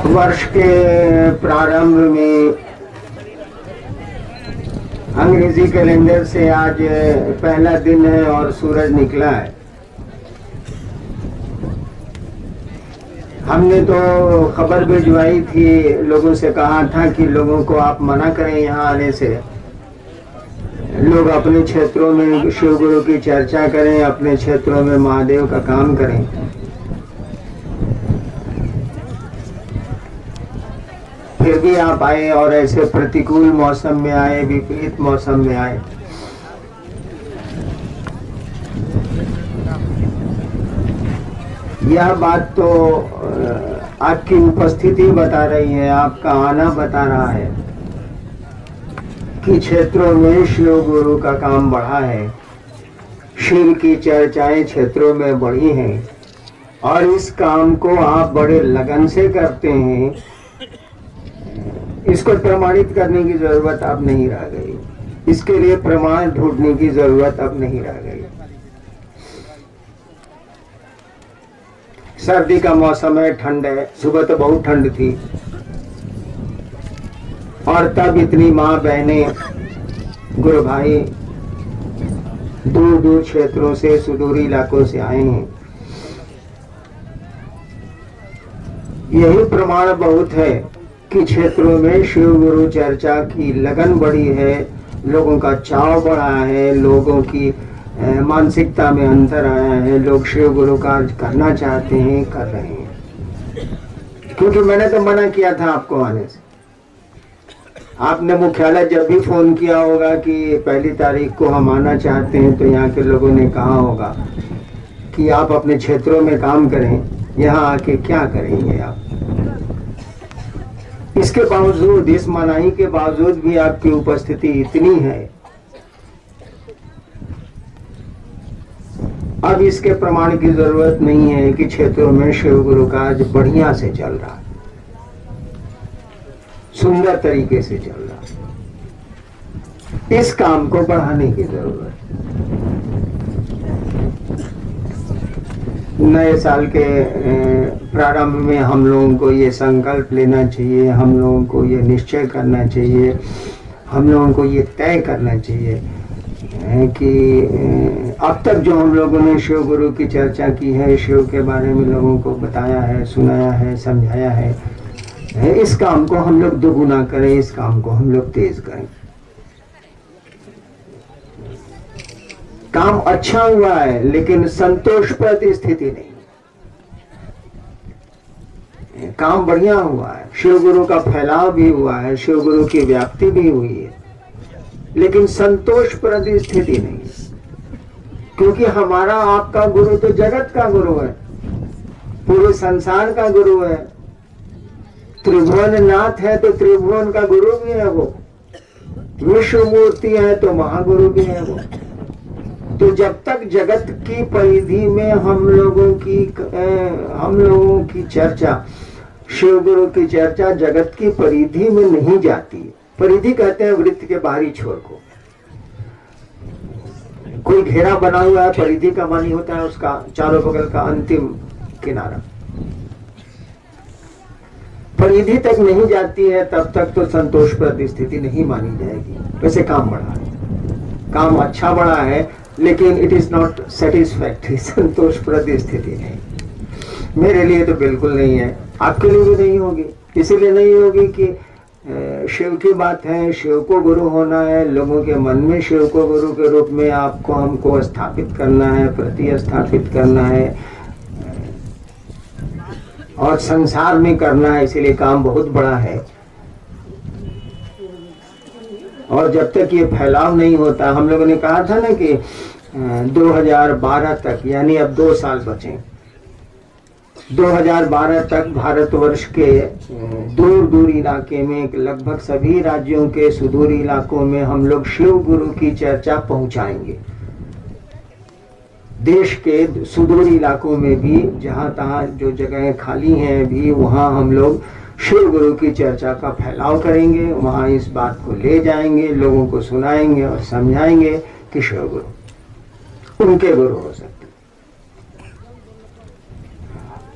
वर्ष के प्रारंभ में अंग्रेजी कैलेंडर से आज पहला दिन है और सूरज निकला है। हमने तो खबर भिजवाई थी, लोगों से कहा था कि लोगों को आप मना करें यहाँ आने से। लोग अपने क्षेत्रों में शिव गुरु की चर्चा करें, अपने क्षेत्रों में महादेव का काम करें। फिर भी आप आए और ऐसे प्रतिकूल मौसम में आए, विपरीत मौसम में आए। यह बात तो आपकी उपस्थिति बता रही है, आपका आना बता रहा है कि क्षेत्रों में शिव गुरु का काम बढ़ा है, शिव की चर्चाएं क्षेत्रों में बढ़ी हैं और इस काम को आप बड़े लगन से करते हैं। इसको प्रमाणित करने की जरूरत अब नहीं रह गई, इसके लिए प्रमाण ढूंढने की जरूरत अब नहीं रह गई। सर्दी का मौसम है, ठंड है, सुबह तो बहुत ठंड थी और तब इतनी माँ बहने गुरु भाई दूर दूर क्षेत्रों से, सुदूरी इलाकों से आए हैं। यही प्रमाण बहुत है कि क्षेत्रों में शिव गुरु चर्चा की लगन बढ़ी है, लोगों का चाव बढ़ा है, लोगों की मानसिकता में अंतर आया है, लोग शिव गुरु कार्य करना चाहते हैं, कर रहे हैं। क्योंकि मैंने तो मना किया था आपको आने से। आपने मुख्यालय जब भी फोन किया होगा कि पहली तारीख को हम आना चाहते हैं, तो यहाँ के लोगों ने कहा होगा कि आप अपने क्षेत्रों में काम करें, यहाँ आके क्या करेंगे आप। इसके बावजूद, इस मनाही के बावजूद भी आपकी उपस्थिति इतनी है। अब इसके प्रमाण की जरूरत नहीं है कि क्षेत्रों में शिव गुरु का आज बढ़िया से चल रहा है, सुंदर तरीके से चल रहा है। इस काम को बढ़ाने की जरूरत है। नए साल के प्रारंभ में हम लोगों को ये संकल्प लेना चाहिए, हम लोगों को ये निश्चय करना चाहिए, हम लोगों को ये तय करना चाहिए कि अब तक जो हम लोगों ने शिव गुरु की चर्चा की है, शिव के बारे में लोगों को बताया है, सुनाया है, समझाया है, इस काम को हम लोग दोगुना करें, इस काम को हम लोग तेज करें। काम अच्छा हुआ है लेकिन संतोषप्रद स्थिति नहीं। काम बढ़िया हुआ है, शिव गुरु का फैलाव भी हुआ है, शिव गुरु की व्याप्ति भी हुई है, लेकिन संतोषप्रद स्थिति नहीं। क्योंकि हमारा आपका गुरु तो जगत का गुरु है, पूरे संसार का गुरु है। त्रिभुवन नाथ है तो त्रिभुवन का गुरु भी है वो, विश्व मूर्ति है तो महागुरु भी है वो। तो जब तक जगत की परिधि में हम लोगों की चर्चा, शिव गुरु की चर्चा जगत की परिधि में नहीं जाती। परिधि कहते हैं वृत्त के बाहरी छोर को। कोई घेरा बना हुआ है, परिधि का मानी होता है उसका चारों बगल का अंतिम किनारा। परिधि तक नहीं जाती है तब तक तो संतोषप्रद स्थिति नहीं मानी जाएगी। वैसे काम बढ़ा है, काम अच्छा बढ़ा है, लेकिन इट इज नॉट सेटिस्फैक्टरी, संतोषप्रद स्थिति नहीं। मेरे लिए तो बिल्कुल नहीं है, आपके लिए भी नहीं होगी। इसीलिए नहीं होगी कि शिव की बात है, शिव को गुरु होना है, लोगों के मन में शिव को गुरु के रूप में आपको हमको स्थापित करना है, प्रतिस्थापित करना है और संसार में करना है। इसीलिए काम बहुत बड़ा है और जब तक ये फैलाव नहीं होता, हम लोगों ने कहा था ना कि 2012 तक, यानी अब 2 साल बचे, 2012 तक भारतवर्ष के दूर दूर इलाके में, लगभग सभी राज्यों के सुदूर इलाकों में हम लोग शिव गुरु की चर्चा पहुंचाएंगे। देश के सुदूर इलाकों में भी, जहां तहां जो जगहें खाली हैं अभी, वहां हम लोग शिव गुरु की चर्चा का फैलाव करेंगे। वहां इस बात को ले जाएंगे, लोगों को सुनाएंगे और समझाएंगे कि शिव गुरु उनके गुरु हो सकते।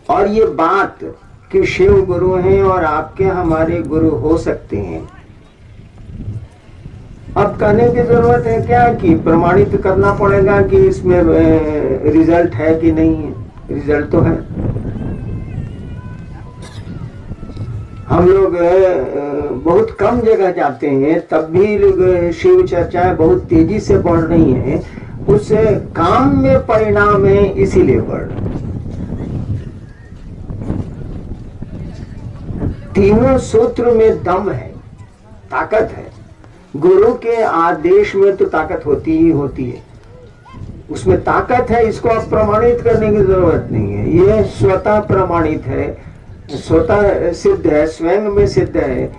और ये बात कि शिव गुरु हैं और आपके हमारे गुरु हो सकते हैं। अब कहने की जरूरत है क्या कि प्रमाणित करना पड़ेगा कि इसमें रिजल्ट है कि नहीं है। रिजल्ट तो है। हम लोग बहुत कम जगह जाते हैं, तब भी शिव चर्चाएं बहुत तेजी से बढ़ रही हैं। उस काम में परिणाम है, इसीलिए बढ़ रहे। तीनों सूत्र में दम है, ताकत है। गुरु के आदेश में तो ताकत होती ही होती है, उसमें ताकत है। इसको आप प्रमाणित करने की जरूरत नहीं है, ये स्वतः प्रमाणित है, स्वतः सिद्ध है, स्वयं में सिद्ध है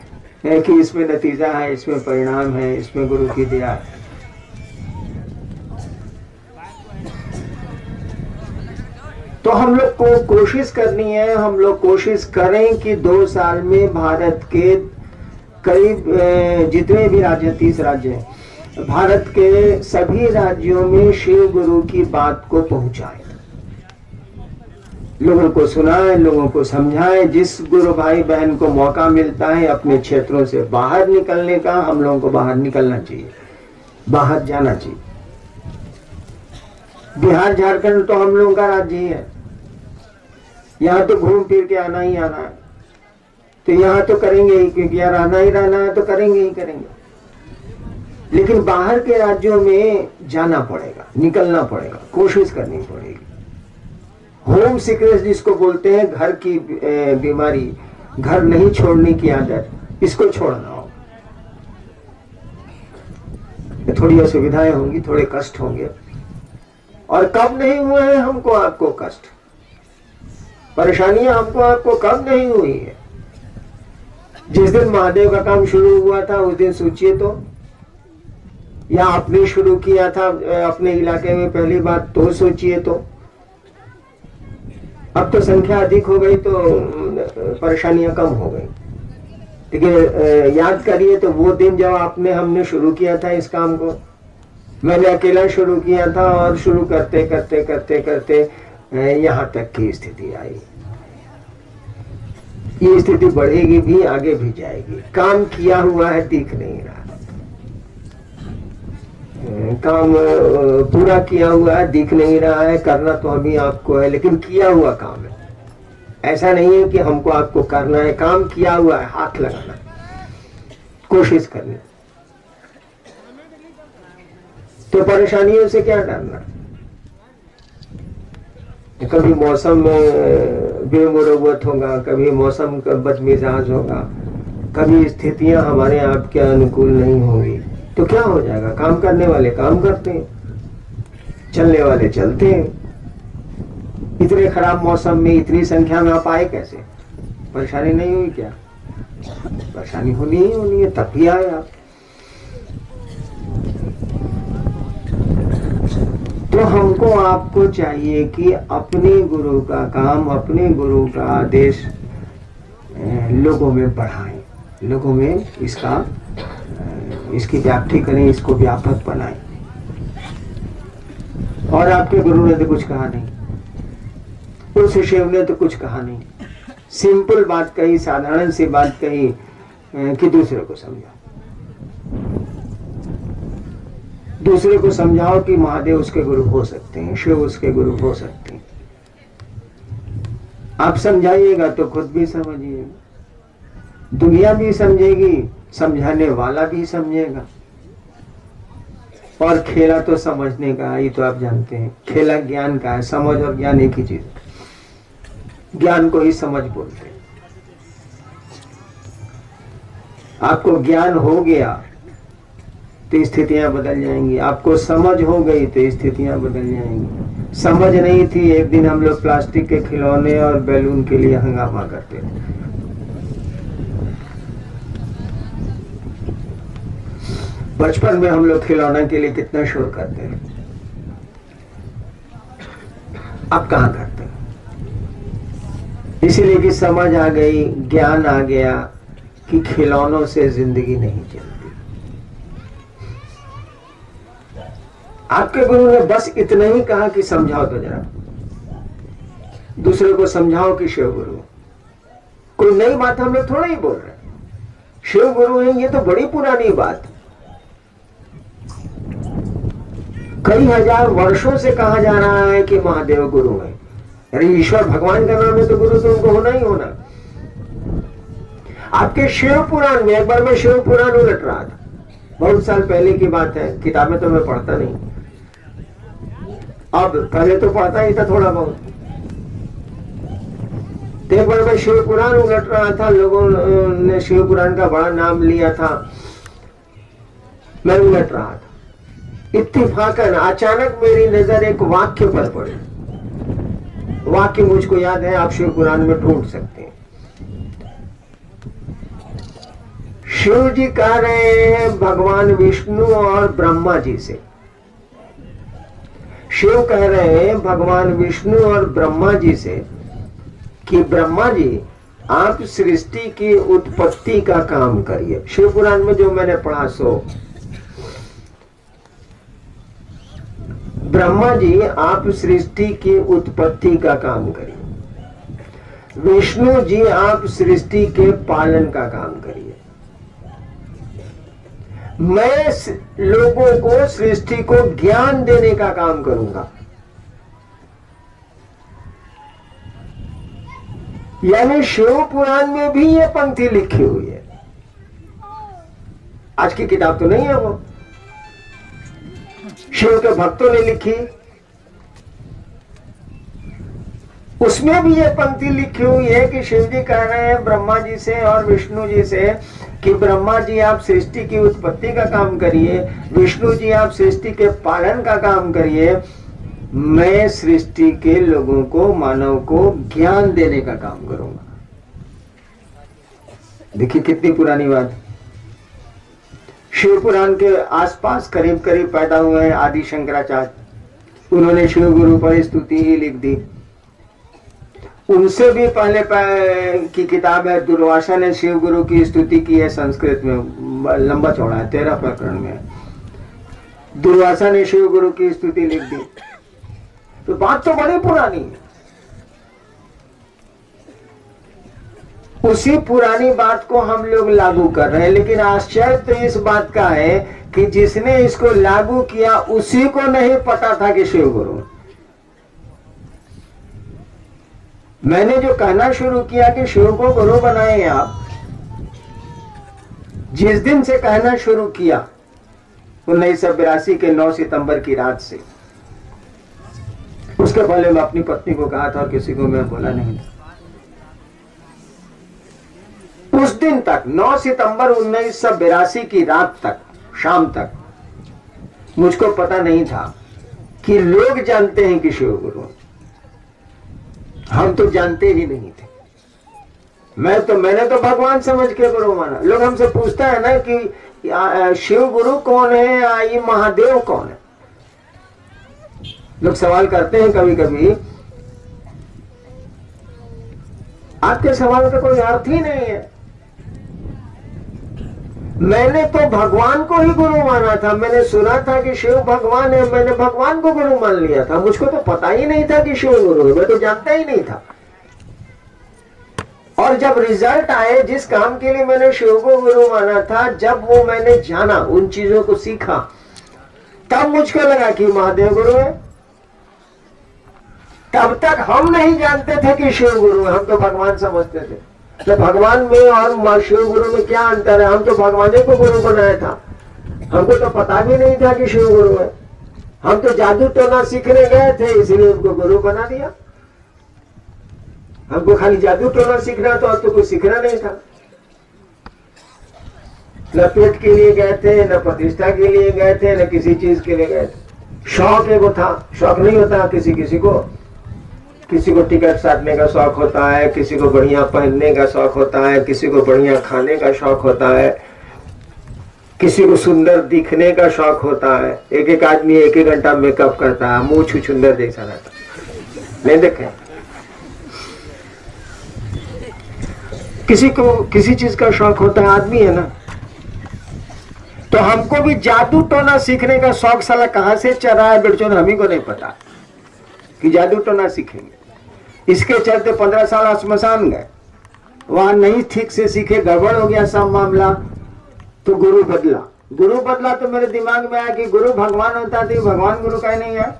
कि इसमें नतीजा है, इसमें परिणाम है, इसमें गुरु की दया है। तो हम लोग को कोशिश करनी है, हम लोग कोशिश करें कि 2 साल में भारत के करीब जितने भी राज्य, 30 राज्य हैं, भारत के सभी राज्यों में शिव गुरु की बात को पहुंचाएं, लोगों को सुनाएं, लोगों को समझाएं। जिस गुरु भाई बहन को मौका मिलता है अपने क्षेत्रों से बाहर निकलने का, हम लोगों को बाहर निकलना चाहिए, बाहर जाना चाहिए। बिहार झारखंड तो हम लोगों का राज्य ही है, यहाँ तो घूम फिर के आना ही आना है, तो यहाँ तो करेंगे ही, क्योंकि यार आना ही रहना है तो करेंगे ही करेंगे। लेकिन बाहर के राज्यों में जाना पड़ेगा, निकलना पड़ेगा, कोशिश करनी पड़ेगी। होम सिकनेस जिसको बोलते हैं, घर की बीमारी, घर नहीं छोड़ने की आदत, इसको छोड़ना होगा। थोड़ी असुविधाएं होंगी, थोड़े कष्ट होंगे, और कब नहीं हुए हैं हमको आपको कष्ट, परेशानियां हमको आपको कब नहीं हुई है। जिस दिन महादेव का काम शुरू हुआ था उस दिन सोचिए तो, या आपने शुरू किया था अपने इलाके में पहली बात तो सोचिए तो। अब तो संख्या अधिक हो गई तो परेशानियां कम हो गई, लेकिन याद करिए तो वो दिन जब हमने शुरू किया था इस काम को, मैंने अकेला शुरू किया था, और शुरू करते करते करते करते यहाँ तक की स्थिति आई। ये स्थिति बढ़ेगी भी, आगे भी जाएगी। काम किया हुआ है, दिख नहीं रहा, काम पूरा किया हुआ है, दिख नहीं रहा है। करना तो अभी आपको है, लेकिन किया हुआ काम है। ऐसा नहीं है कि हमको आपको करना है, काम किया हुआ है, हाथ लगाना, कोशिश करनी। तो परेशानियों से क्या डरना। कभी मौसम बेमुरवत होगा, कभी मौसम का बदमिजाज होगा, कभी स्थितियां हमारे आपके अनुकूल नहीं होंगी, तो क्या हो जाएगा। काम करने वाले काम करते हैं, चलने वाले चलते हैं। इतने खराब मौसम में इतनी संख्या में आप आए कैसे? परेशानी नहीं हुई क्या? परेशानी होनी ही होनी है, तब भी आए आप। तो हमको आपको चाहिए कि अपने गुरु का काम, अपने गुरु का आदेश लोगों में बढ़ाएं, लोगों में इसकी व्याप्ति करें, इसको व्यापक बनाएं। और आपके गुरु ने तो कुछ कहा नहीं, उस शिव ने तो कुछ कहा नहीं, सिंपल बात कही, साधारण सी बात कही कि दूसरे को समझाओ, दूसरे को समझाओ कि महादेव उसके गुरु हो सकते हैं, शिव उसके गुरु हो सकते हैं। आप समझाइएगा तो खुद भी समझिएगा, दुनिया भी समझेगी, समझाने वाला भी समझेगा। और खेला तो समझने का, ये तो आप जानते हैं, खेला ज्ञान का है। समझ और ज्ञान एक ही चीज, ज्ञान को ही समझ बोलते हैं। आपको ज्ञान हो गया तो स्थितियां बदल जाएंगी, आपको समझ हो गई तो स्थितियां बदल जाएंगी। समझ नहीं थी, एक दिन हम लोग प्लास्टिक के खिलौने और बैलून के लिए हंगामा करते थे। बचपन में हम लोग खिलौने के लिए कितना शोर करते हैं, अब कहां करते हैं? इसीलिए कि समझ आ गई, ज्ञान आ गया कि खिलौनों से जिंदगी नहीं चलती। आपके गुरु ने बस इतना ही कहा कि समझाओ तो जरा, दूसरे को समझाओ कि शिव गुरु। कोई नई बात हम लोग थोड़ा ही बोल रहे हैं। शिव गुरु है ये तो बड़ी पुरानी बात, कई हजार वर्षों से कहा जा रहा है कि महादेव गुरु है। अरे ईश्वर भगवान का नाम है तो गुरु तो उनको होना ही होना। आपके शिव पुराण में, एक बार मैं शिव पुराण उलट रहा था, बहुत साल पहले की बात है, किताबें तो मैं पढ़ता नहीं, अब पहले तो पढ़ता ही था थोड़ा बहुत। एक बार मैं शिव पुराण उलट रहा था, लोगों ने शिव पुराण का बड़ा नाम लिया था, मैं उलट रहा था, इत्तेफाकन अचानक मेरी नजर एक वाक्य पर पड़ी। वाक्य मुझको याद है, आप शिव पुराण में ढूंढ सकते हैं। शिव जी कह रहे हैं भगवान विष्णु और ब्रह्मा जी से, शिव कह रहे हैं भगवान विष्णु और ब्रह्मा जी से कि ब्रह्मा जी आप सृष्टि की उत्पत्ति का काम करिए। शिव पुराण में जो मैंने पढ़ा सो, ब्रह्मा जी आप सृष्टि की उत्पत्ति का काम करिए, विष्णु जी आप सृष्टि के पालन का काम करिए, मैं लोगों को सृष्टि को ज्ञान देने का काम करूंगा। यानी शिव पुराण में भी ये पंक्ति लिखी हुई है, आज की किताब तो नहीं है वो, शिव के भक्तों ने लिखी, उसमें भी ये पंक्ति लिखी हुई है कि शिव जी कह रहे हैं ब्रह्मा जी से और विष्णु जी से कि ब्रह्मा जी आप सृष्टि की उत्पत्ति का काम करिए, विष्णु जी आप सृष्टि के पालन का काम करिए, मैं सृष्टि के लोगों को, मानव को ज्ञान देने का काम करूंगा। देखिए कितनी पुरानी बात। शिव पुराण के आसपास करीब करीब पैदा हुए हैं आदि शंकराचार्य, उन्होंने शिव गुरु पर स्तुति ही लिख दी। उनसे भी पहले की किताब है, दुर्वासा ने शिव गुरु की स्तुति की है, संस्कृत में लंबा चौड़ा है, 13 प्रकरण में। दुर्वासा ने शिव गुरु की स्तुति लिख दी, तो बात तो बड़ी पुरानी है। उसी पुरानी बात को हम लोग लागू कर रहे हैं, लेकिन आश्चर्य तो इस बात का है कि जिसने इसको लागू किया उसी को नहीं पता था कि शिव गुरु। मैंने जो कहना शुरू किया कि शिव को गुरु बनाए आप, जिस दिन से कहना शुरू किया 1982 के 9 सितंबर की रात से, उसके पहले मैं अपनी पत्नी को कहा था, किसी को मैं बोला नहीं था। उस दिन तक 9 सितंबर 1982 की रात तक, शाम तक, मुझको पता नहीं था कि लोग जानते हैं कि शिव गुरु, हम तो जानते ही नहीं थे। मैंने तो भगवान समझ के गुरु माना। लोग हमसे पूछता है ना कि शिव गुरु कौन है या ये महादेव कौन है, लोग सवाल करते हैं कभी कभी। आपके सवाल का कोई अर्थ ही नहीं है। मैंने तो भगवान को ही गुरु माना था, मैंने सुना था कि शिव भगवान है, मैंने भगवान को गुरु मान लिया था। मुझको तो पता ही नहीं था कि शिव गुरु है, मैं तो जानता ही नहीं था। और जब रिजल्ट आए, जिस काम के लिए मैंने शिव को गुरु माना था, जब वो मैंने जाना, उन चीजों को सीखा, तब मुझको लगा कि महादेव गुरु है। तब तक हम नहीं जानते थे कि शिव गुरु है, हम तो भगवान समझते थे। तो भगवान में और शिव गुरु में क्या अंतर है? हम तो भगवान को गुरु बनाया था, हमको तो पता भी नहीं था कि शिव गुरु है। हम तो जादू टोना सीखने गए थे, इसलिए उनको गुरु बना दिया। हमको खाली जादू टोना सीखना था, तो कुछ सीखना नहीं था। न पेट के लिए गए थे, न प्रतिष्ठा के लिए गए थे, न किसी चीज के लिए गए थे। शौक एगो था, शौक नहीं होता किसी को टिकट साटने का शौक होता है, किसी को बढ़िया पहनने का शौक होता है, किसी को बढ़िया खाने का शौक होता है, किसी को सुंदर दिखने का शौक होता है। एक एक आदमी 1-1 घंटा मेकअप करता है, मुंह छुछुंदर जैसा रहता है, नहीं देखे? किसी को किसी चीज का शौक होता है, आदमी है ना। तो हमको भी जादू टोना सीखने का शौक साला कहां से चढ़ा है बिरचोद, हम ही को नहीं पता कि जादू टोना सीखेंगे। इसके चलते 15 साल स्मशान गए, वहां नहीं ठीक से सीखे, गड़बड़ हो गया सब मामला, तो गुरु बदला। गुरु बदला तो मेरे दिमाग में आया कि गुरु भगवान होता तो भगवान गुरु का नहीं है।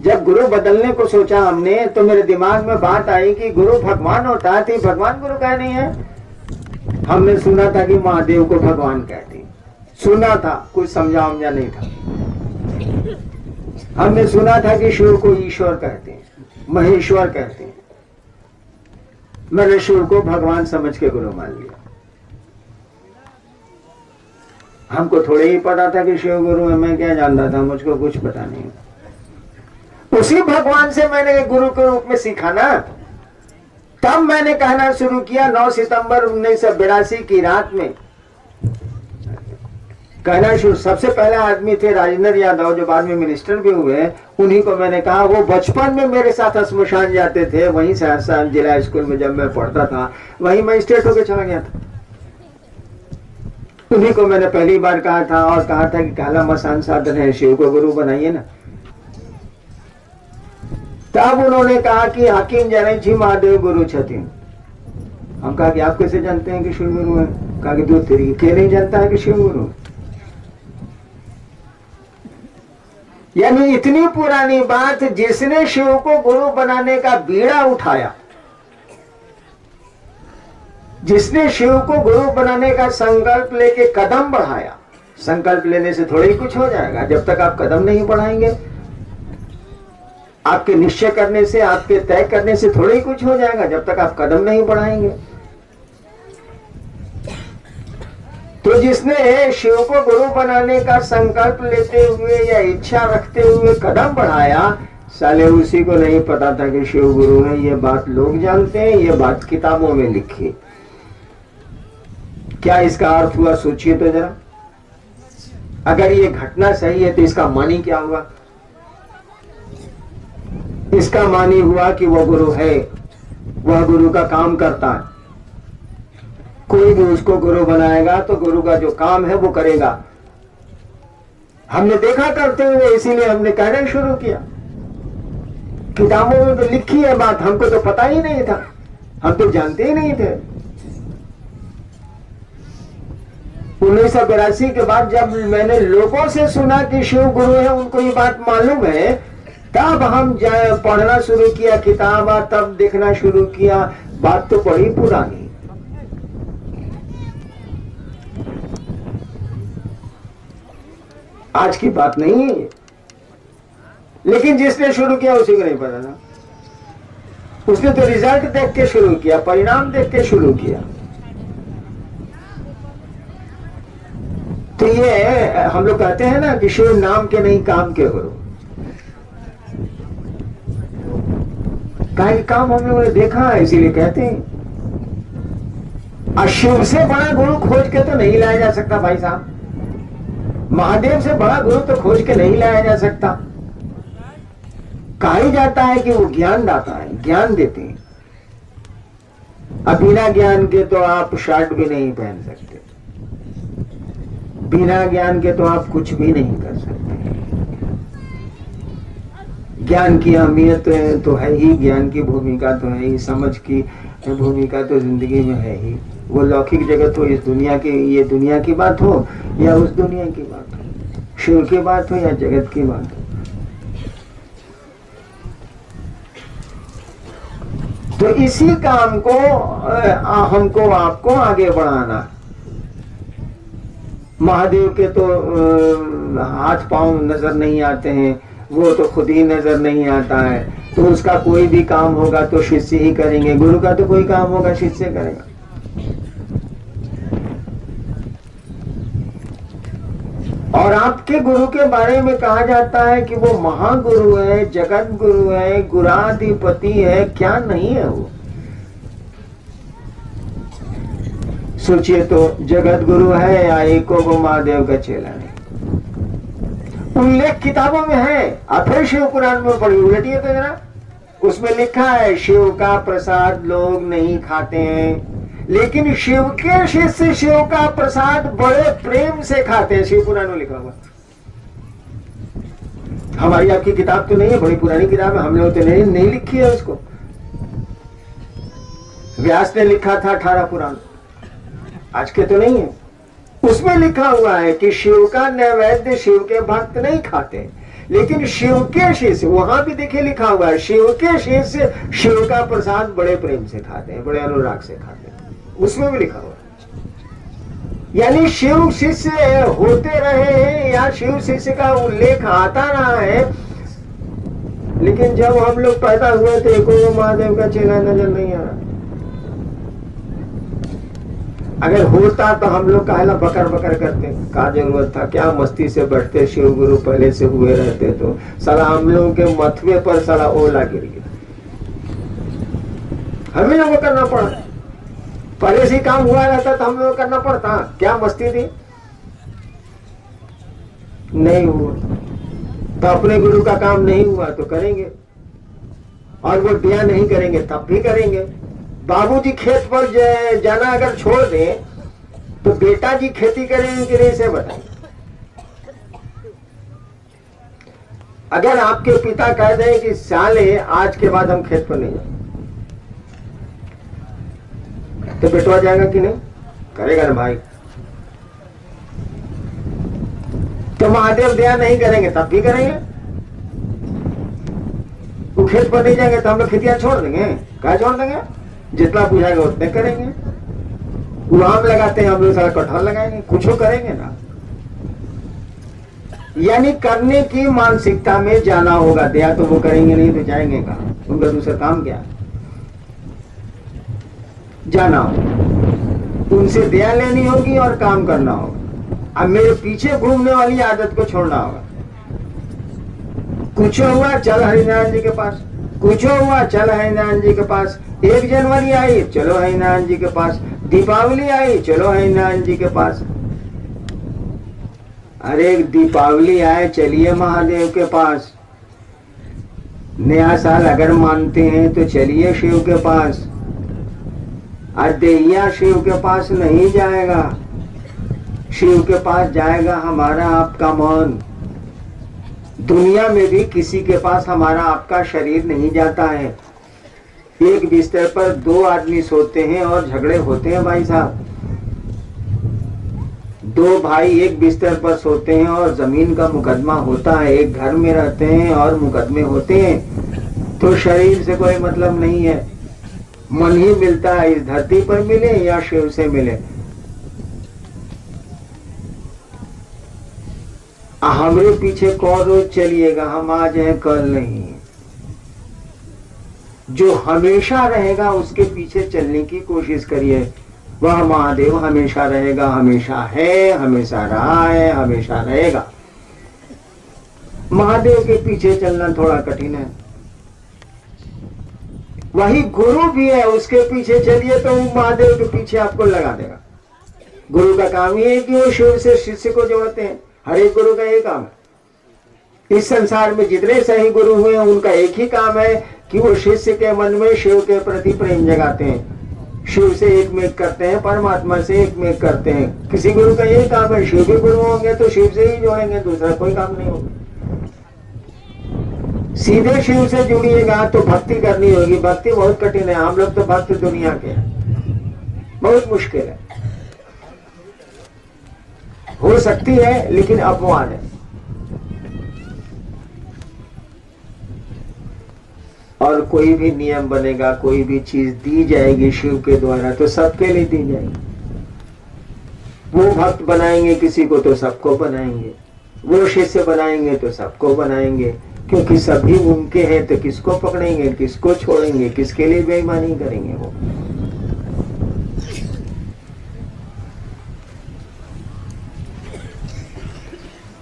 जब गुरु बदलने को सोचा हमने तो मेरे दिमाग में बात आई कि गुरु भगवान होता है तो भगवान गुरु का नहीं है। हमने सुना था कि महादेव को भगवान कहते हैं, सुना था, कुछ समझा समझा नहीं था। हमने सुना था कि शिव को ईश्वर कहते हैं, महेश्वर कहते हैं। मैंने शिव को भगवान समझ के गुरु मान लिया। हमको थोड़े ही पता था कि शिव गुरु है, मैं क्या जानता था, मुझको कुछ पता नहीं। उसी भगवान से मैंने गुरु के रूप में सीखा ना। तब मैंने कहना शुरू किया 9 सितंबर 1982 की रात में कहना शुरू। सबसे पहला आदमी थे राजेंद्र यादव, जो बाद में मिनिस्टर भी हुए। उन्हीं को मैंने कहा, वो बचपन में मेरे साथ स्मशान जाते थे, वहीं सहरसा जिला स्कूल में जब मैं पढ़ता था, वहीं मैं स्टेट होके चला गया था। उन्हीं को मैंने पहली बार कहा था और कहा था कि काला मसान साधन है, शिव को गुरु बनाइए ना। तब उन्होंने कहा कि हकीम जाने जी महादेव गुरु छथिन। हम कहा कि आप कैसे जानते हैं कि शिव गुरु है? कहा कि दूध तेरी के नहीं जानता है कि शिव गुरु। यानी इतनी पुरानी बात, जिसने शिव को गुरु बनाने का बीड़ा उठाया, जिसने शिव को गुरु बनाने का संकल्प लेके कदम बढ़ाया। संकल्प लेने से थोड़ा ही कुछ हो जाएगा जब तक आप कदम नहीं बढ़ाएंगे। आपके निश्चय करने से, आपके तय करने से थोड़ा ही कुछ हो जाएगा जब तक आप कदम नहीं बढ़ाएंगे। तो जिसने शिव को गुरु बनाने का संकल्प लेते हुए या इच्छा रखते हुए कदम बढ़ाया, साले उसी को नहीं पता था कि शिव गुरु है। ये बात लोग जानते हैं, ये बात किताबों में लिखी। क्या इसका अर्थ हुआ? सोचिए तो जरा। अगर ये घटना सही है तो इसका मानी क्या हुआ? इसका मानी हुआ कि वह गुरु है, वह गुरु का काम करता है। कोई भी उसको गुरु बनाएगा तो गुरु का जो काम है वो करेगा। हमने देखा करते हुए, इसीलिए हमने कहना शुरू किया। किताबों में तो लिखी है बात, हमको तो पता ही नहीं था, हम तो जानते ही नहीं थे। 1982 के बाद जब मैंने लोगों से सुना कि शिव गुरु है, उनको ये बात मालूम है, तब हम पढ़ना शुरू किया किताब, तब देखना शुरू किया। बात तो बड़ी पुरानी, आज की बात नहीं है। लेकिन जिसने शुरू किया उसी को नहीं पता था। उसने तो रिजल्ट देख के शुरू किया, परिणाम देख के शुरू किया। तो ये हम लोग कहते हैं ना कि शिव नाम के नहीं काम के गुरु। कई काम हम लोगों ने देखा है, इसीलिए कहते हैं। शिव से बड़ा गुरु खोज के तो नहीं लाया जा सकता भाई साहब। महादेव से बड़ा गुरु तो खोज के नहीं लाया जा सकता। कहा ही जाता है कि वो ज्ञान दाता है, ज्ञान देते हैं। अब बिना ज्ञान के तो आप शर्ट भी नहीं पहन सकते, बिना ज्ञान के तो आप कुछ भी नहीं कर सकते। ज्ञान की अहमियत तो है ही, ज्ञान की भूमिका तो है ही, समझ की भूमिका तो जिंदगी में है ही। वो लौकिक जगत हो, इस दुनिया की, ये दुनिया की बात हो या उस दुनिया की बात हो, शिव की बात हो या जगत की बात हो। तो इसी काम को हमको आपको आगे बढ़ाना। महादेव के तो हाथ पांव नजर नहीं आते हैं, वो तो खुद ही नजर नहीं आता है। तो उसका कोई भी काम होगा तो शिष्य ही करेंगे। गुरु का तो कोई काम होगा शिष्य करेगा। और आपके गुरु के बारे में कहा जाता है कि वो महागुरु है, जगत गुरु है, गुराधिपति है। क्या नहीं है वो? सोचिए तो, जगत गुरु है या एको गो महादेव का चेला है? उल्लेख किताबों में है। आप फिर शिव पुराण में पढ़िए, उलटिए तो जरा। उसमें लिखा है शिव का प्रसाद लोग नहीं खाते हैं, लेकिन शिव के शिष्य शिव का प्रसाद बड़े प्रेम से खाते हैं। शिव पुराण में लिखा हुआ। हमारी आपकी किताब तो नहीं है, बड़ी पुरानी किताब है, हम लोग तो नहीं लिखी है उसको। व्यास ने लिखा था 18 पुराण, आज के तो नहीं है। उसमें लिखा हुआ है कि शिव का नैवेद्य शिव के भक्त नहीं खाते, लेकिन शिव के शिष्य, वहां भी देखिए लिखा हुआ है, शिव के शिष्य शिव का प्रसाद बड़े प्रेम से खाते हैं, बड़े अनुराग से खाते हैं, उसमें भी लिखा हुआ है। यानी शिव शिष्य होते रहे हैं या शिव शिष्य का उल्लेख आता रहा है, लेकिन जब हम लोग पैदा हुए थे कोई महादेव का चेला नजर नहीं आ रहा। अगर होता तो हम लोग काहला बकर बकर करते, क्या जरूरत था, क्या मस्ती से बैठते, शिव गुरु पहले से हुए रहते तो साला हम लोगों के मथवे पर साला ओला गिर गया, हमें लोगों को करना पड़ा। पहले से काम हुआ रहता तो हम लोग करना पड़ता, क्या मस्ती थी, नहीं हुआ तो अपने गुरु का काम नहीं हुआ तो करेंगे, और वो दिया नहीं करेंगे तब भी करेंगे। बाबूजी खेत पर जाना अगर छोड़ दें तो बेटा जी खेती करेंगे कि नहीं, से बताइए। अगर आपके पिता कह दें कि साले आज के बाद हम खेत पर नहीं जाएंगे, तो बेटवा जाएगा कि नहीं, करेगा ना भाई। तो महादेव दया नहीं करेंगे तब भी करेंगे, वो खेत पर नहीं जाएंगे तो हम लोग खेतियां छोड़ देंगे, क्या छोड़ देंगे, जितना पूछाएगा उतने करेंगे। वो आम लगाते हैं, हम लोग सारा कटहल लगाएंगे, कुछ करेंगे ना। यानी करने की मानसिकता में जाना होगा, दया तो वो करेंगे नहीं तो जाएंगे कहाँ, उनका दूसरा काम क्या, जाना होगा, उनसे दया लेनी होगी और काम करना होगा। अब मेरे पीछे घूमने वाली आदत को छोड़ना होगा। कुछ हुआ चल हरिनारायण जी के पास, कुछ हुआ चल हरिनारायण जी के पास, 1 जनवरी आई चलो हरिनारायण जी के पास, दीपावली आई चलो हरिनारायण जी के पास। अरे दीपावली आए चलिए महादेव के पास, नया साल अगर मानते हैं तो चलिए शिव के पास। अदेहिया शिव के पास नहीं जाएगा, शिव के पास जाएगा हमारा आपका मन। दुनिया में भी किसी के पास हमारा आपका शरीर नहीं जाता है। एक बिस्तर पर 2 आदमी सोते हैं और झगड़े होते हैं भाई साहब, 2 भाई एक बिस्तर पर सोते हैं और जमीन का मुकदमा होता है, एक घर में रहते हैं और मुकदमे होते हैं। तो शरीर से कोई मतलब नहीं है, मन ही मिलता है, इस धरती पर मिले या शिव से मिले। हमारे पीछे कौन रोज चलिएगा, हम आज हैं कल नहीं। जो हमेशा रहेगा उसके पीछे चलने की कोशिश करिए, वह महादेव हमेशा रहेगा, हमेशा है, हमेशा रहा है, हमेशा रहेगा। महादेव के पीछे चलना थोड़ा कठिन है। वही गुरु भी है, उसके पीछे चलिए तो महादेव के पीछे आपको लगा देगा। गुरु का काम ये है कि वो शिव से शिष्य को जोड़ते हैं, हर एक गुरु का यही काम है। इस संसार में जितने सही गुरु हुए हैं उनका एक ही काम है कि वो शिष्य के मन में शिव के प्रति प्रेम जगाते हैं, शिव से एक मेक करते हैं, परमात्मा से एक मेक करते हैं। किसी गुरु का यही काम है, शिव के गुरु होंगे तो शिव से ही जोड़ेंगे, दूसरा कोई काम नहीं होगा। सीधे शिव से जुड़िएगा तो भक्ति करनी होगी, भक्ति बहुत कठिन है। हम लोग तो भक्त दुनिया के, बहुत मुश्किल है, हो सकती है लेकिन अपमान है। और कोई भी नियम बनेगा, कोई भी चीज दी जाएगी शिव के द्वारा तो सबके लिए दी जाएगी। वो भक्त बनाएंगे किसी को तो सबको बनाएंगे, वो शिष्य बनाएंगे तो सबको बनाएंगे, क्योंकि सभी उनके हैं तो किसको पकड़ेंगे, किसको छोड़ेंगे, किसके लिए बेईमानी करेंगे वो।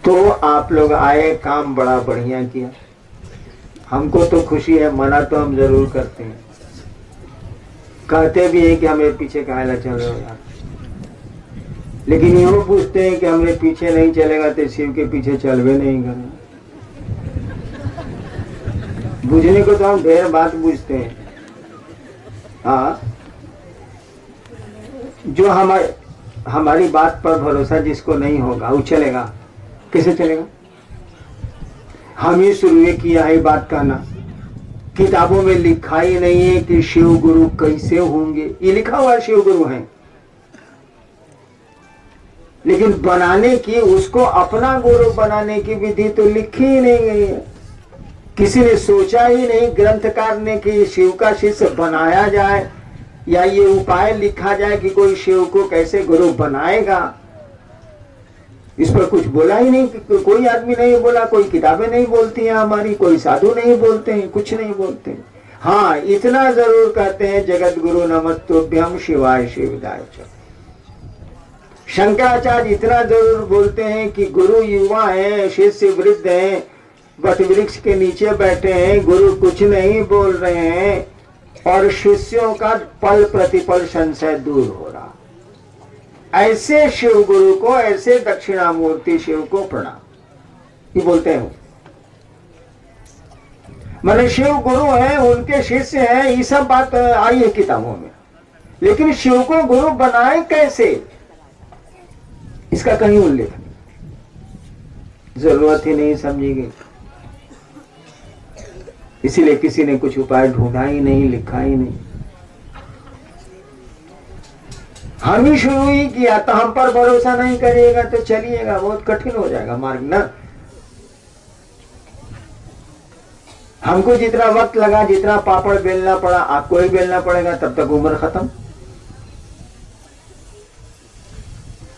तो आप लोग आए, काम बड़ा बढ़िया किया, हमको तो खुशी है, मना तो हम जरूर करते हैं, कहते भी हैं कि हमें पीछे काहे चल रहे हो यार, लेकिन यूं पूछते हैं कि हमरे पीछे नहीं चलेगा तो शिव के पीछे चल भी नहीं करना। बुझने को तो हम ढेर बात बुझते हैं। हाँ, जो हमारी बात पर भरोसा जिसको नहीं होगा वो चलेगा, कैसे चलेगा। हम ही शुरू किया है बात कहना किताबों में लिखा ही नहीं है कि शिव गुरु कैसे होंगे। ये लिखा हुआ शिव गुरु हैं, लेकिन बनाने की, उसको अपना गुरु बनाने की विधि तो लिखी ही नहीं गई है। किसी ने सोचा ही नहीं ग्रंथकार ने कि शिव का शिष्य बनाया जाए, या ये उपाय लिखा जाए कि कोई शिव को कैसे गुरु बनाएगा। इस पर कुछ बोला ही नहीं, कोई आदमी नहीं बोला, कोई किताबें नहीं बोलती हैं हमारी, कोई साधु नहीं बोलते हैं, कुछ नहीं बोलते हैं। हाँ, इतना जरूर कहते हैं जगत गुरु नमस्तुभ्यम शिवाय शिवदाय च। शंकराचार्य इतना जरूर बोलते हैं कि गुरु युवा है, शिष्य वृद्ध है, वट वृक्ष के नीचे बैठे हैं, गुरु कुछ नहीं बोल रहे हैं, और शिष्यों का पल प्रतिपल संशय दूर हो रहा। ऐसे शिव गुरु को, ऐसे दक्षिणामूर्ति शिव को प्रणाम, ये बोलते हैं। माने शिव गुरु हैं, उनके शिष्य हैं, ये सब बात आई है किताबों में, लेकिन शिव को गुरु बनाए कैसे, इसका कहीं उल्लेख नहीं, जरूरत ही नहीं समझी गई। इसीलिए किसी ने कुछ उपाय ढूंढा ही नहीं, लिखा ही नहीं। हम ही शुरू ही किया, तो हम पर भरोसा नहीं करिएगा तो चलिएगा, बहुत कठिन हो जाएगा मार्ग ना। हमको जितना वक्त लगा, जितना पापड़ बेलना पड़ा, आपको ही बेलना पड़ेगा, तब तक उम्र खत्म।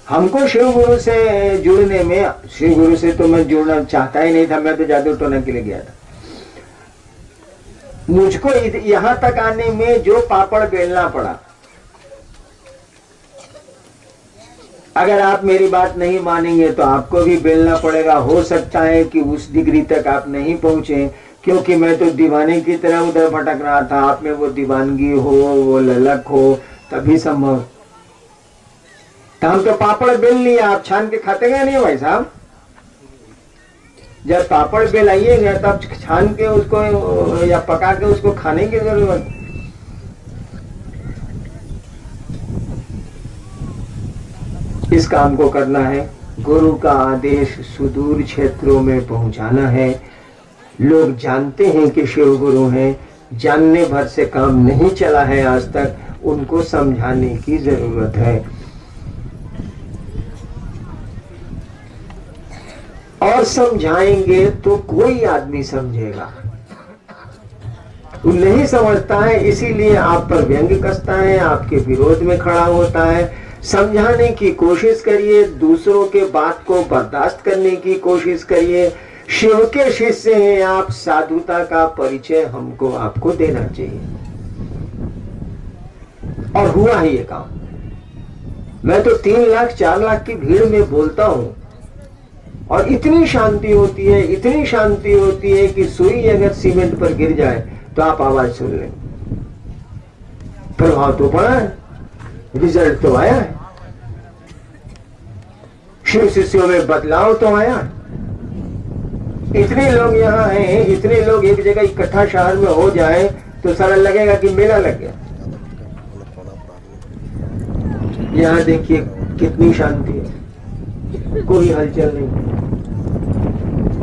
हमको शिव गुरु से जुड़ने में, शिव गुरु से तो मैं जुड़ना चाहता ही नहीं था, मैं तो जादू टोने के लिए गया था। मुझको यहां तक आने में जो पापड़ बेलना पड़ा, अगर आप मेरी बात नहीं मानेंगे तो आपको भी बेलना पड़ेगा। हो सकता है कि उस डिग्री तक आप नहीं पहुंचे, क्योंकि मैं तो दीवाने की तरह उधर भटक रहा था। आप में वो दीवानगी हो, वो ललक हो, तभी संभव। तो हम तो पापड़ बेल लिया, आप छान के खाते गए नहीं भाई साहब। जब पापड़ बेलाइएगा तब छान के उसको या पका के उसको खाने की जरूरत। इस काम को करना है, गुरु का आदेश सुदूर क्षेत्रों में पहुंचाना है। लोग जानते हैं कि शिव गुरु हैं, जानने भर से काम नहीं चला है आज तक, उनको समझाने की जरूरत है। और समझाएंगे तो कोई आदमी समझेगा, वो नहीं समझता है, इसीलिए आप पर व्यंग कसता है, आपके विरोध में खड़ा होता है। समझाने की कोशिश करिए, दूसरों के बात को बर्दाश्त करने की कोशिश करिए। शिव के शिष्य हैं आप, साधुता का परिचय हमको आपको देना चाहिए। और हुआ है ये काम। मैं तो 3 लाख 4 लाख की भीड़ में बोलता हूं, और इतनी शांति होती है, इतनी शांति होती है कि सुई अगर सीमेंट पर गिर जाए तो आप आवाज सुन लें। प्रभाव तो पड़ा है, रिजल्ट तो आया है, शिव शिष्यों में बदलाव तो आया। इतने लोग यहाँ हैं, इतने लोग एक जगह इकट्ठा शहर में हो जाए तो सारा लगेगा कि मेला लग गया। यहाँ देखिए कितनी शांति है, कोई हलचल नहीं।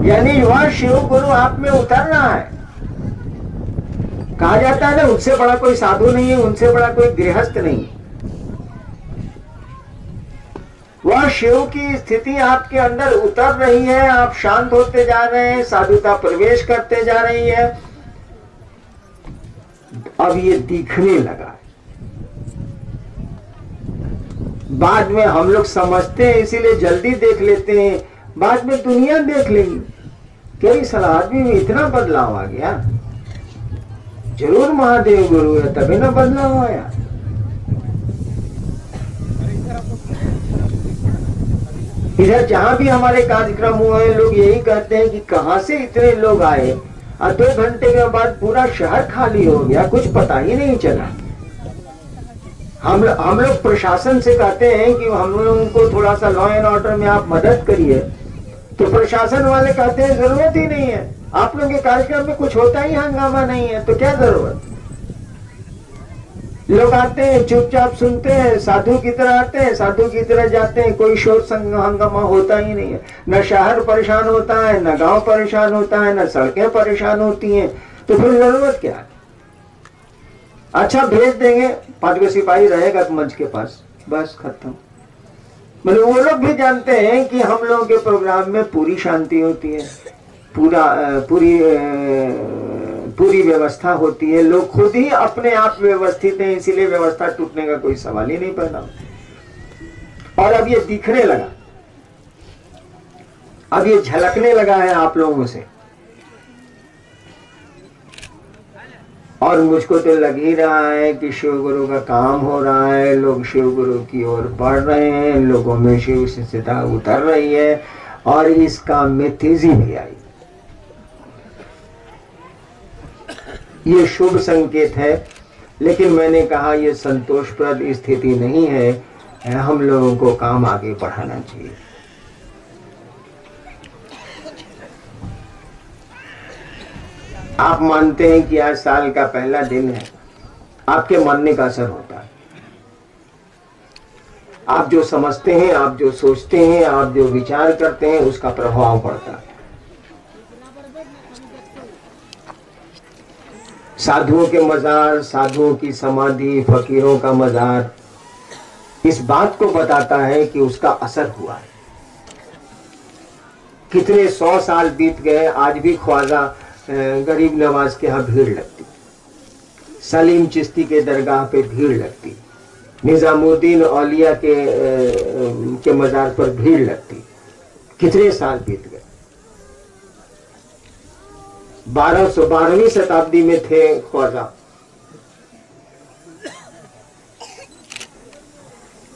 यानी वह शिव गुरु आप में उतर रहा है। कहा जाता है ना, उनसे बड़ा कोई साधु नहीं है, उनसे बड़ा कोई गृहस्थ नहीं। वह शिव की स्थिति आपके अंदर उतर रही है, आप शांत होते जा रहे हैं, साधुता प्रवेश करते जा रही है। अब ये दिखने लगा। बाद में हम लोग समझते हैं, इसीलिए जल्दी देख लेते हैं, बाद में दुनिया देख लेगी क्या इस आदमी में इतना बदलाव आ गया। जरूर महादेव गुरु है तभी ना बदलाव आया। इधर जहां भी हमारे कार्यक्रम हुए हैं, लोग यही कहते हैं कि कहां से इतने लोग आए, और 2 घंटे के बाद पूरा शहर खाली हो गया, कुछ पता ही नहीं चला। हम लोग प्रशासन से कहते हैं कि हम लोगों को थोड़ा सा लॉ एंड ऑर्डर में आप मदद करिए, तो प्रशासन वाले कहते हैं जरूरत ही नहीं है, आप लोगों के कार्यक्रम में कुछ होता ही हंगामा नहीं है, तो क्या जरूरत। लोग आते हैं, चुपचाप सुनते हैं, साधु की तरह आते हैं, साधु की तरह जाते हैं, कोई शोर हंगामा होता ही नहीं है। न शहर परेशान होता है, न गांव परेशान होता है, न सड़कें परेशान होती हैं, तो फिर जरूरत क्या है? अच्छा भेज देंगे, 5 गो सिपाही रहेगा मंच के पास, बस खत्म। मतलब वो लोग भी जानते हैं कि हम लोगों के प्रोग्राम में पूरी शांति होती है, पूरी व्यवस्था होती है, लोग खुद ही अपने आप व्यवस्थित हैं, इसीलिए व्यवस्था टूटने का कोई सवाल ही नहीं पैदा। और अब ये दिखने लगा, अब ये झलकने लगा है आप लोगों से, और मुझको तो लग ही रहा है कि शिव गुरु का काम हो रहा है, लोग शिव गुरु की ओर बढ़ रहे हैं, लोगों में शिव शिष्यता उतर रही है, और इस काम में तेजी भी आई। ये शुभ संकेत है, लेकिन मैंने कहा यह संतोषप्रद स्थिति नहीं है, हम लोगों को काम आगे बढ़ाना चाहिए। आप मानते हैं कि आज साल का पहला दिन है, आपके मानने का असर होता है। आप जो समझते हैं, आप जो सोचते हैं, आप जो विचार करते हैं, उसका प्रभाव पड़ता है। साधुओं के मजार, साधुओं की समाधि, फकीरों का मजार इस बात को बताता है कि उसका असर हुआ है। कितने 100 साल बीत गए, आज भी ख्वाजा गरीब नवाज के यहाँ भीड़ लगती, सलीम चिश्ती के दरगाह पे भीड़ लगती, निजामुद्दीन औलिया के मजार पर भीड़ लगती। कितने साल बीत गए। 12वीं शताब्दी में थे ख्वाजा,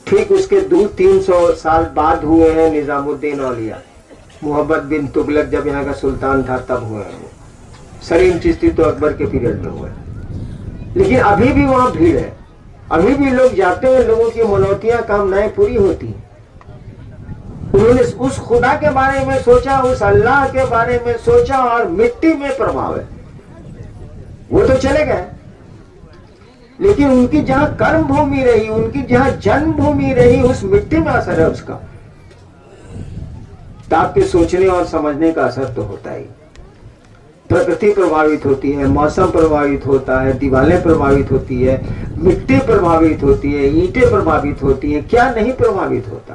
ठीक उसके 300 साल बाद हुए हैं निजामुद्दीन औलिया। मोहम्मद बिन तुगलक जब यहाँ का सुल्तान था तब हुए हैं। सलीम चिश्ती तो अकबर के पीरियड में हुए, लेकिन अभी भी वहां भीड़ है, अभी भी लोग जाते हैं, लोगों की मनौतियां कामनाएं पूरी होती हैं। उन्होंने उस खुदा के बारे में सोचा, उस अल्लाह के बारे में सोचा, और मिट्टी में प्रभाव है। वो तो चले गए, लेकिन उनकी जहां कर्म भूमि रही, उनकी जहां जन्मभूमि रही, उस मिट्टी में असर है उसका। तो आपके सोचने और समझने का असर तो होता ही। प्रकृति प्रभावित होती है, मौसम प्रभावित होता है, दीवारें प्रभावित होती है, मिट्टी प्रभावित होती है, ईंटें प्रभावित होती है, क्या नहीं प्रभावित होता।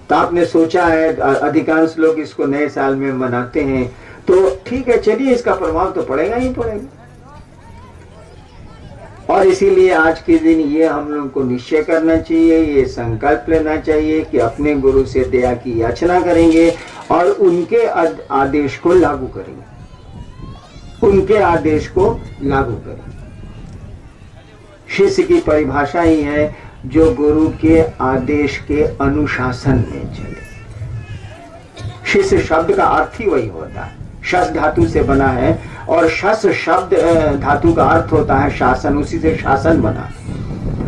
तो आपने सोचा है, अधिकांश लोग इसको नए साल में मनाते हैं, तो ठीक है, चलिए, इसका प्रभाव तो पड़ेगा ही पड़ेगा। और इसीलिए आज के दिन ये हम लोग को निश्चय करना चाहिए, ये संकल्प लेना चाहिए कि अपने गुरु से दया की याचना करेंगे और उनके आदेश को लागू करेंगे, उनके आदेश को लागू करेंगे। शिष्य की परिभाषा ही है जो गुरु के आदेश के अनुशासन में चले। शिष्य शब्द का अर्थ ही वही होता है, शस धातु से बना है, और शस शब्द धातु का अर्थ होता है शासन। उसी से शासन बना,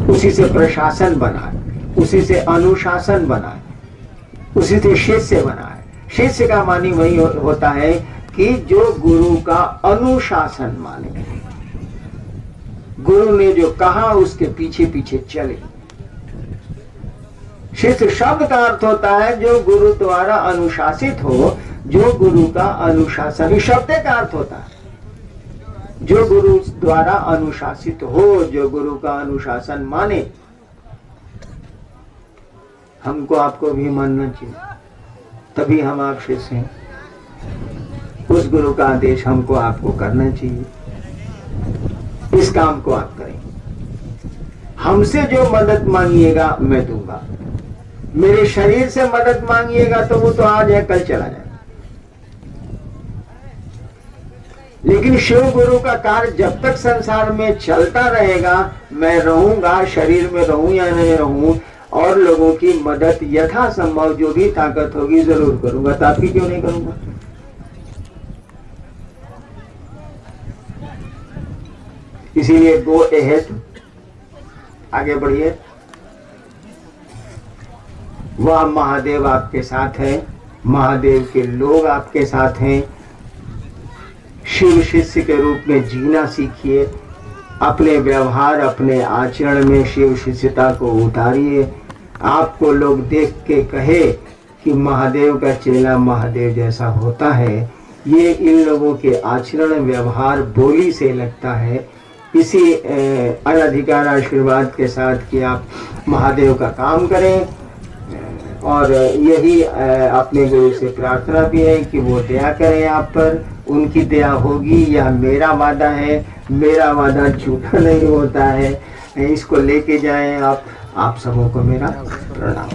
उसी से प्रशासन बना, उसी से अनुशासन बना, उसी से शिष्य बना है। शिष्य का मानी वही होता है कि जो गुरु का अनुशासन माने, गुरु ने जो कहा उसके पीछे पीछे चले। शिष्य शब्द का अर्थ होता है जो गुरु द्वारा अनुशासित हो, जो गुरु का अनुशासन शब्द का अर्थ होता है, जो गुरु द्वारा अनुशासित हो, जो गुरु का अनुशासन माने। हमको आपको भी मानना चाहिए, तभी हम आप शिष्य हैं। उस गुरु का आदेश हमको आपको करना चाहिए, इस काम को आप करें। हमसे जो मदद मांगिएगा मैं दूंगा, मेरे शरीर से मदद मांगिएगा तो वो तो आज है कल चला जाए, लेकिन शिव गुरु का कार्य जब तक संसार में चलता रहेगा, मैं रहूंगा, शरीर में रहूं या नहीं रहूं, और लोगों की मदद यथासंभव जो भी ताकत होगी जरूर करूंगा। तो आपकी क्यों नहीं करूंगा? इसीलिए गो अहेड, आगे बढ़िए। वह महादेव आपके साथ है, महादेव के लोग आपके साथ हैं। शिव शिष्य के रूप में जीना सीखिए, अपने व्यवहार, अपने आचरण में शिव शिष्यता को उतारिए। आपको लोग देख के कहे कि महादेव का चेला महादेव जैसा होता है, ये इन लोगों के आचरण, व्यवहार, बोली से लगता है। इसी अनधिकार आशीर्वाद के साथ कि आप महादेव का काम करें, और यही अपने गुरु से प्रार्थना भी है कि वो दया करें आप पर। उनकी दया होगी, यह मेरा वादा है, मेरा वादा झूठा नहीं होता है। इसको लेके जाएं आप सबों को मेरा प्रणाम।